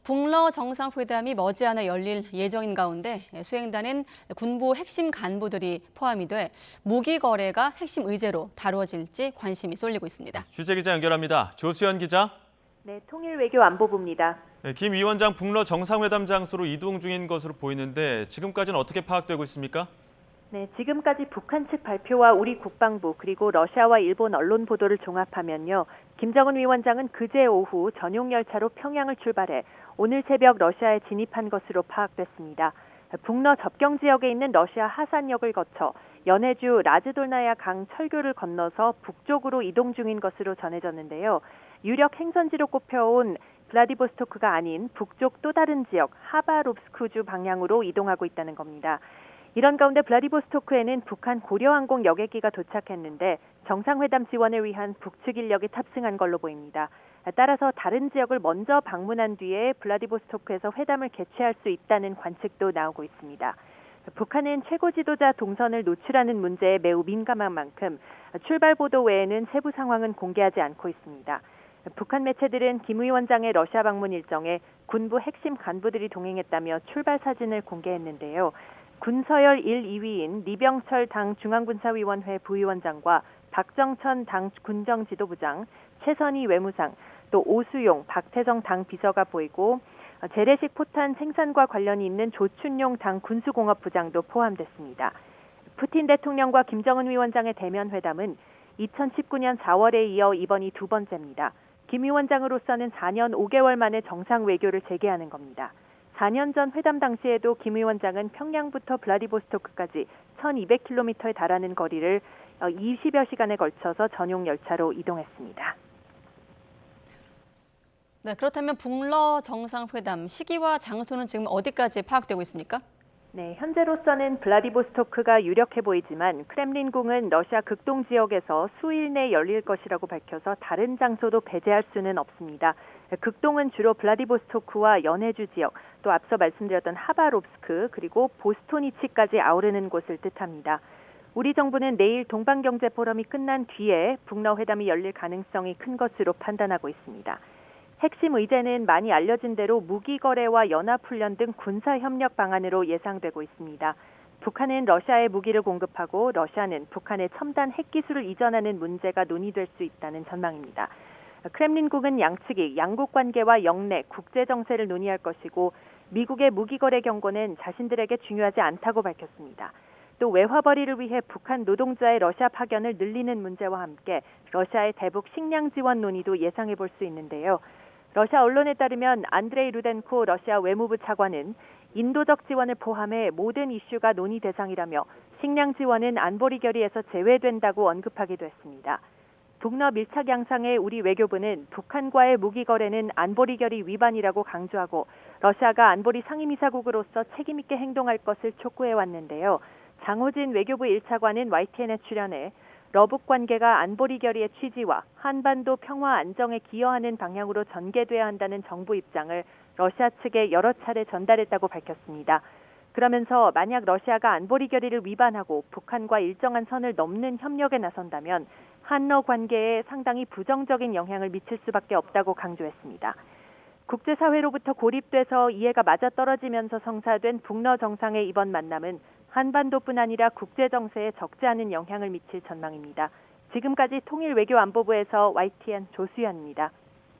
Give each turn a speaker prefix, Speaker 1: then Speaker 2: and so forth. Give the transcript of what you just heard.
Speaker 1: 북러 정상회담이 머지않아 열릴 예정인 가운데 수행단은 군부 핵심 간부들이 포함이 돼 무기 거래가 핵심 의제로 다뤄질지 관심이 쏠리고 있습니다.
Speaker 2: 취재 기자 연결합니다. 조수연 기자.
Speaker 3: 네, 통일외교안보부입니다.
Speaker 2: 김 위원장 북러 정상회담 장소로 이동 중인 것으로 보이는데 지금까지는 어떻게 파악되고 있습니까?
Speaker 3: 네, 지금까지 북한 측 발표와 우리 국방부 그리고 러시아와 일본 언론 보도를 종합하면요. 김정은 위원장은 그제 오후 전용 열차로 평양을 출발해 오늘 새벽 러시아에 진입한 것으로 파악됐습니다. 북러 접경 지역에 있는 러시아 하산역을 거쳐 연해주 라즈돌나야 강 철교를 건너서 북쪽으로 이동 중인 것으로 전해졌는데요. 유력 행선지로 꼽혀온 블라디보스토크가 아닌 북쪽 또 다른 지역 하바롭스크주 방향으로 이동하고 있다는 겁니다. 이런 가운데 블라디보스토크에는 북한 고려항공 여객기가 도착했는데 정상회담 지원을 위한 북측 인력이 탑승한 걸로 보입니다. 따라서 다른 지역을 먼저 방문한 뒤에 블라디보스토크에서 회담을 개최할 수 있다는 관측도 나오고 있습니다. 북한은 최고 지도자 동선을 노출하는 문제에 매우 민감한 만큼 출발 보도 외에는 세부 상황은 공개하지 않고 있습니다. 북한 매체들은 김 위원장의 러시아 방문 일정에 군부 핵심 간부들이 동행했다며 출발 사진을 공개했는데요. 군서열 1, 2위인 리병철 당 중앙군사위원회 부위원장과 박정천 당 군정지도부장, 최선희 외무상, 또 오수용, 박태성 당 비서가 보이고 재래식 포탄 생산과 관련이 있는 조춘용 당 군수공업부장도 포함됐습니다. 푸틴 대통령과 김정은 위원장의 대면 회담은 2019년 4월에 이어 이번이 두 번째입니다. 김 위원장으로서는 4년 5개월 만에 정상 외교를 재개하는 겁니다. 4년 전 회담 당시에도 김 위원장은 평양부터 블라디보스토크까지 1200km에 달하는 거리를 20여 시간에 걸쳐서 전용 열차로 이동했습니다.
Speaker 1: 네, 그렇다면 북러 정상회담 시기와 장소는 지금 어디까지 파악되고 있습니까?
Speaker 3: 네, 현재로서는 블라디보스토크가 유력해 보이지만 크렘린궁은 러시아 극동 지역에서 수일 내에 열릴 것이라고 밝혀서 다른 장소도 배제할 수는 없습니다. 극동은 주로 블라디보스토크와 연해주 지역, 또 앞서 말씀드렸던 하바롭스크 그리고 보스토니치까지 아우르는 곳을 뜻합니다. 우리 정부는 내일 동방경제 포럼이 끝난 뒤에 북러 회담이 열릴 가능성이 큰 것으로 판단하고 있습니다. 핵심 의제는 많이 알려진 대로 무기 거래와 연합훈련 등 군사 협력 방안으로 예상되고 있습니다. 북한은 러시아에 무기를 공급하고 러시아는 북한의 첨단 핵기술을 이전하는 문제가 논의될 수 있다는 전망입니다. 크렘린궁은 양측이 양국 관계와 영내, 국제 정세를 논의할 것이고 미국의 무기 거래 경고는 자신들에게 중요하지 않다고 밝혔습니다. 또 외화벌이를 위해 북한 노동자의 러시아 파견을 늘리는 문제와 함께 러시아의 대북 식량 지원 논의도 예상해 볼 수 있는데요. 러시아 언론에 따르면 안드레이 루덴코 러시아 외무부 차관은 인도적 지원을 포함해 모든 이슈가 논의 대상이라며 식량 지원은 안보리 결의에서 제외된다고 언급하기도 했습니다. 북러 밀착 양상의 우리 외교부는 북한과의 무기 거래는 안보리 결의 위반이라고 강조하고 러시아가 안보리 상임이사국으로서 책임 있게 행동할 것을 촉구해 왔는데요. 장호진 외교부 1차관은 YTN에 출연해 러북 관계가 안보리 결의의 취지와 한반도 평화 안정에 기여하는 방향으로 전개돼야 한다는 정부 입장을 러시아 측에 여러 차례 전달했다고 밝혔습니다. 그러면서 만약 러시아가 안보리 결의를 위반하고 북한과 일정한 선을 넘는 협력에 나선다면 한러 관계에 상당히 부정적인 영향을 미칠 수밖에 없다고 강조했습니다. 국제사회로부터 고립돼서 이해가 맞아떨어지면서 성사된 북러 정상의 이번 만남은 한반도뿐 아니라 국제정세에 적지 않은 영향을 미칠 전망입니다. 지금까지 통일외교안보부에서 YTN 조수연입니다.